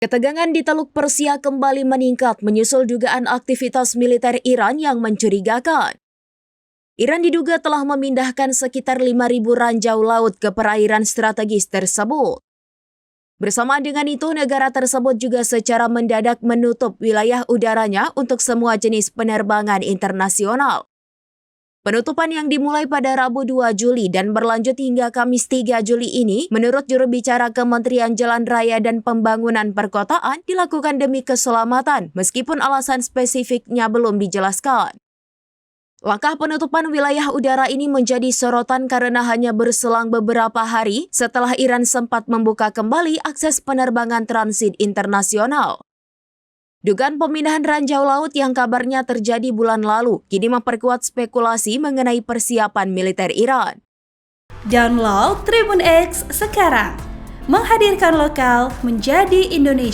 Ketegangan di Teluk Persia kembali meningkat menyusul dugaan aktivitas militer Iran yang mencurigakan. Iran diduga telah memindahkan sekitar 5.000 ranjau laut ke perairan strategis tersebut. Bersamaan dengan itu, negara tersebut juga secara mendadak menutup wilayah udaranya untuk semua jenis penerbangan internasional. Penutupan yang dimulai pada Rabu 2 Juli dan berlanjut hingga Kamis 3 Juli ini, menurut juru bicara Kementerian Jalan Raya dan Pembangunan Perkotaan, dilakukan demi keselamatan, meskipun alasan spesifiknya belum dijelaskan. Langkah penutupan wilayah udara ini menjadi sorotan karena hanya berselang beberapa hari setelah Iran sempat membuka kembali akses penerbangan transit internasional. Dugaan pemindahan ranjau laut yang kabarnya terjadi bulan lalu kini memperkuat spekulasi mengenai persiapan militer Iran. Download Tribun X sekarang, menghadirkan lokal menjadi Indonesia.